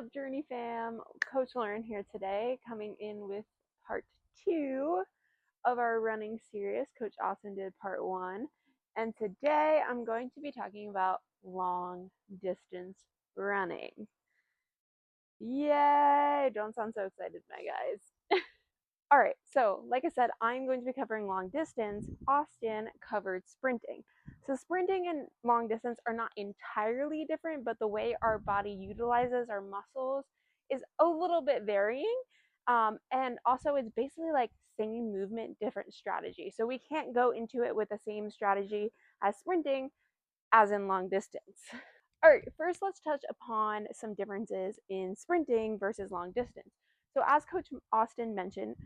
Up, Journey fam? Coach Lauren here today, coming in with part 2 of our running series. Coach Austin did part 1, and today I'm going to be talking about long distance running. Yay! Don't sound so excited, my guys. All right, so like I said, I'm going to be covering long distance. Austin covered sprinting. So sprinting and long distance are not entirely different, but the way our body utilizes our muscles is a little bit varying. And also it's basically like same movement, different strategy. So we can't go into it with the same strategy as sprinting as in long distance. All right, first let's touch upon some differences in sprinting versus long distance. So as Coach Austin mentioned,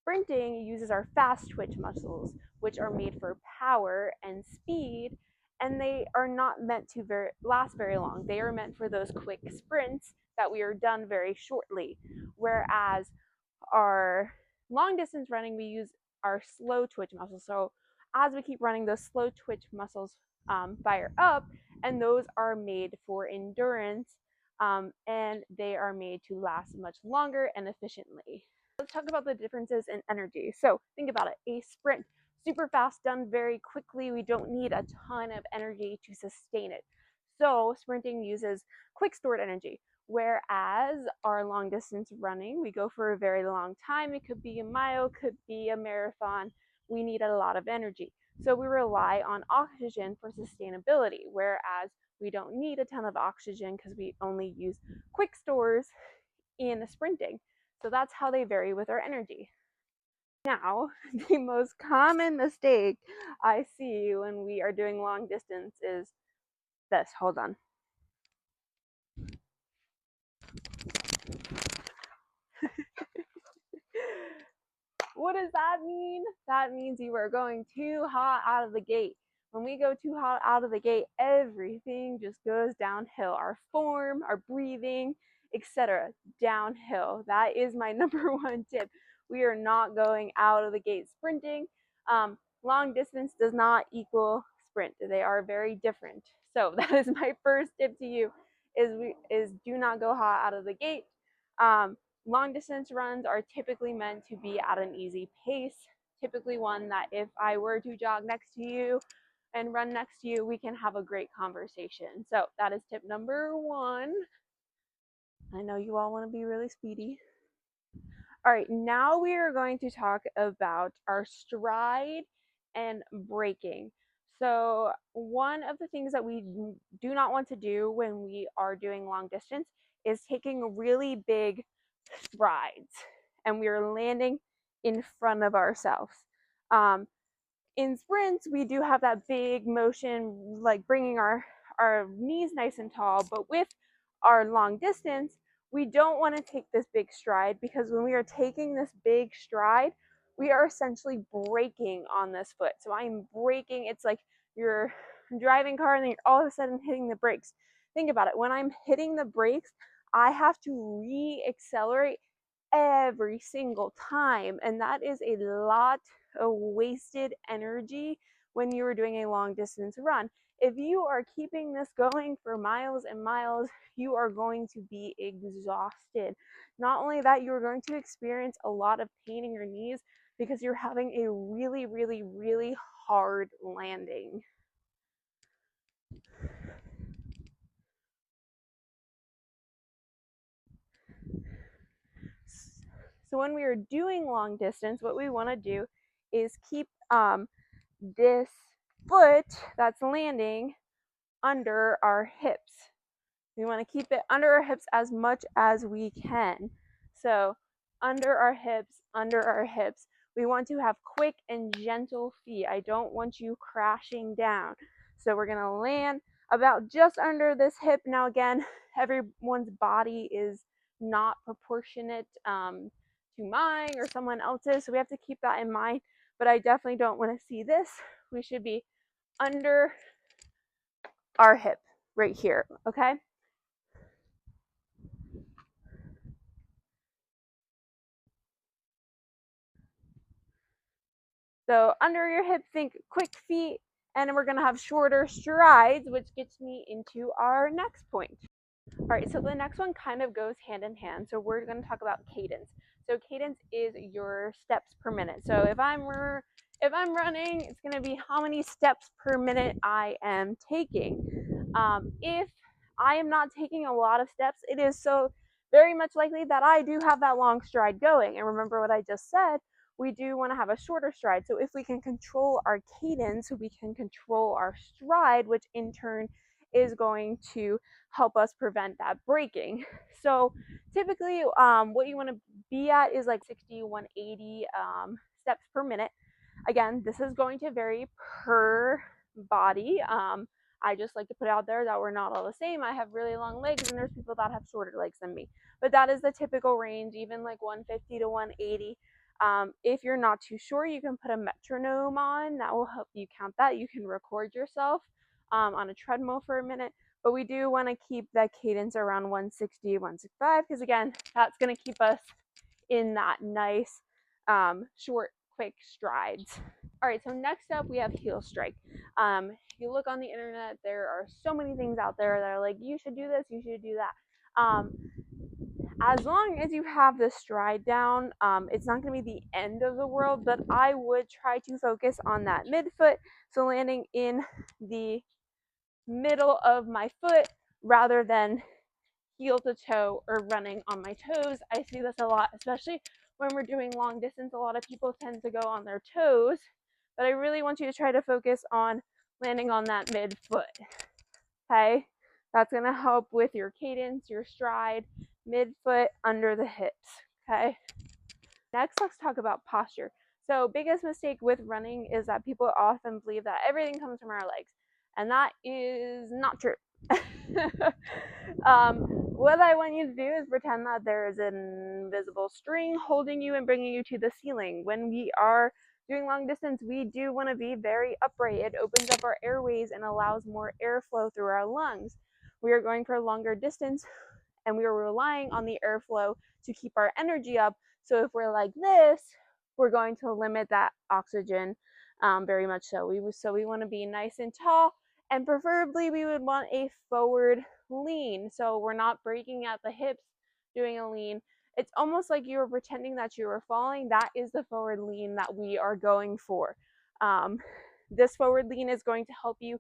sprinting uses our fast twitch muscles, which are made for power and speed, and they are not meant to last very long. They are meant for those quick sprints that we are done very shortly. Whereas our long distance running, we use our slow twitch muscles. So as we keep running, those slow twitch muscles fire up, and those are made for endurance, and they are made to last much longer and efficiently. Let's talk about the differences in energy. So think about it. A sprint, super fast, done very quickly. We don't need a ton of energy to sustain it. So sprinting uses quick stored energy. Whereas our long distance running, we go for a very long time. It could be a mile, could be a marathon. We need a lot of energy. So we rely on oxygen for sustainability, whereas we don't need a ton of oxygen because we only use quick stores in sprinting. So that's how they vary with our energy. Now, the most common mistake I see when we are doing long distance is this. Hold on. What does that mean? That means you are going too hot out of the gate. When we go too hot out of the gate, everything just goes downhill. Our form, our breathing, etc. downhill. That is my number one tip. We are not going out of the gate sprinting. Long distance does not equal sprint. They are very different. So that is my first tip to you: is do not go hot out of the gate. Long distance runs are typically meant to be at an easy pace, typically one that if I were to jog next to you and run next to you, we can have a great conversation. So that is tip number 1. I know you all want to be really speedy. All right, now we are going to talk about our stride and braking. So one of the things that we do not want to do when we are doing long distance is taking really big strides and we are landing in front of ourselves. In sprints, we do have that big motion, like bringing our knees nice and tall, but with our long distance, we don't want to take this big stride, because when we are taking this big stride, we are essentially braking on this foot. So I'm braking. It's like you're driving car and then you're all of a sudden hitting the brakes. Think about it. When I'm hitting the brakes, I have to re-accelerate every single time, and that is a lot of wasted energy when you are doing a long distance run. If you are keeping this going for miles and miles, you are going to be exhausted. Not only that, you're going to experience a lot of pain in your knees because you're having a really, really, really hard landing. So when we are doing long distance, what we want to do is keep this foot that's landing under our hips. We want to keep it under our hips as much as we can. So under our hips, under our hips. We want to have quick and gentle feet. I don't want you crashing down. So we're going to land about just under this hip. Now again, everyone's body is not proportionate to mine or someone else's, so we have to keep that in mind. But I definitely don't want to see this. We should be under our hip right here, okay? So under your hip, think quick feet, and we're going to have shorter strides, which gets me into our next point. All right, so the next one kind of goes hand in hand. So we're going to talk about cadence. So cadence is your steps per minute. So if I'm running, it's going to be how many steps per minute I am taking. If I am not taking a lot of steps, it is so very much likely that I do have that long stride going. And remember what I just said, we do want to have a shorter stride. So if we can control our cadence, we can control our stride, which in turn is going to help us prevent that breaking. So typically, what you want to be at is like 60, 180 steps per minute. Again, this is going to vary per body. I just like to put out there that we're not all the same. I have really long legs, and there's people that have shorter legs than me. But that is the typical range, even like 150 to 180. If you're not too sure, you can put a metronome on. That will help you count that. You can record yourself on a treadmill for a minute. But we do want to keep that cadence around 160, 165, because again, that's going to keep us in that nice, short, quick strides. All right, so next up we have heel strike. If you look on the internet, there are so many things out there that are like, you should do this, you should do that. As long as you have the stride down, it's not going to be the end of the world, but I would try to focus on that midfoot, so landing in the middle of my foot rather than heel to toe or running on my toes. I see this a lot, especially when we're doing long distance. A lot of people tend to go on their toes, but I really want you to try to focus on landing on that midfoot. Okay, that's going to help with your cadence, your stride, midfoot, under the hips. Okay, next let's talk about posture. So biggest mistake with running is that people often believe that everything comes from our legs, and that is not true. What I want you to do is pretend that there is an invisible string holding you and bringing you to the ceiling. When we are doing long distance, we do want to be very upright. It opens up our airways and allows more airflow through our lungs. We are going for a longer distance, and we are relying on the airflow to keep our energy up. So if we're like this, we're going to limit that oxygen very much so. We want to be nice and tall, and preferably we would want a forward lean. So we're not breaking at the hips doing a lean. It's almost like you were pretending that you were falling. That is the forward lean that we are going for. This forward lean is going to help you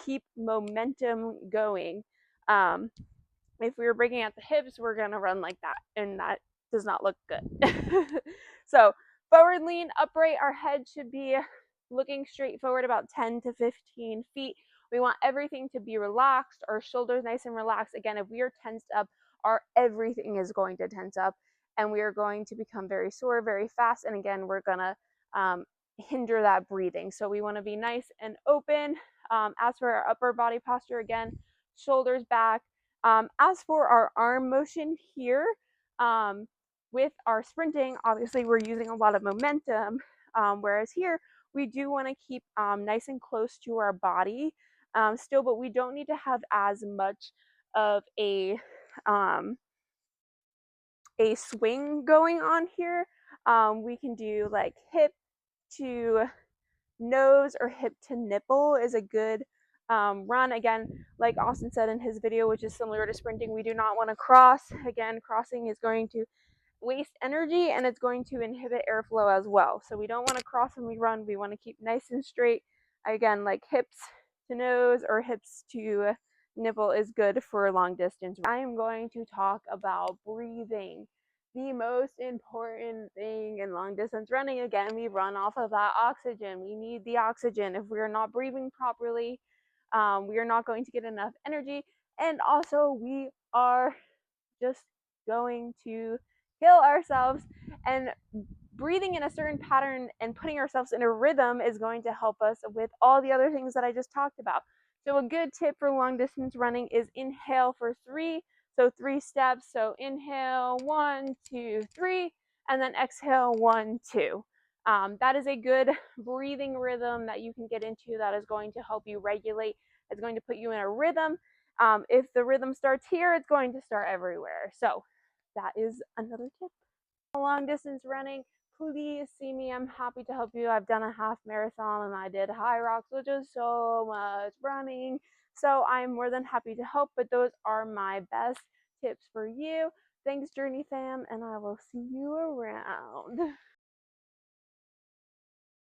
keep momentum going. If we were breaking at the hips, we're going to run like that, and that does not look good. So forward lean, upright, our head should be looking straight forward about 10 to 15 feet. We want everything to be relaxed, our shoulders nice and relaxed. Again, if we are tensed up, our everything is going to tense up, and we are going to become very sore very fast. And again, we're going to hinder that breathing. So we want to be nice and open. As for our upper body posture, again, shoulders back. As for our arm motion here, with our sprinting, obviously we're using a lot of momentum, whereas here we do want to keep nice and close to our body still, but we don't need to have as much of a swing going on here. We can do like hip to nose or hip to nipple is a good run. Again, like Austin said in his video, which is similar to sprinting, we do not want to cross. Again, crossing is going to waste energy, and it's going to inhibit airflow as well. So we don't want to cross when we run. We want to keep nice and straight. Again, like hips to nose or hips to nipple is good for long distance. I am going to talk about breathing. The most important thing in long distance running, again, we run off of that oxygen. We need the oxygen. If we're not breathing properly, we are not going to get enough energy. And also, we are just going to kill ourselves. And breathing in a certain pattern and putting ourselves in a rhythm is going to help us with all the other things that I just talked about. So a good tip for long distance running is inhale for 3. So 3 steps. So inhale, 1, 2, 3, and then exhale, 1, 2. That is a good breathing rhythm that you can get into that is going to help you regulate. It's going to put you in a rhythm. If the rhythm starts here, it's going to start everywhere. So that is another tip. Long distance running, please see me. I'm happy to help you. I've done a half marathon and I did High Rocks, which is so much running. So I'm more than happy to help, but those are my best tips for you. Thanks, Journey fam, and I will see you around.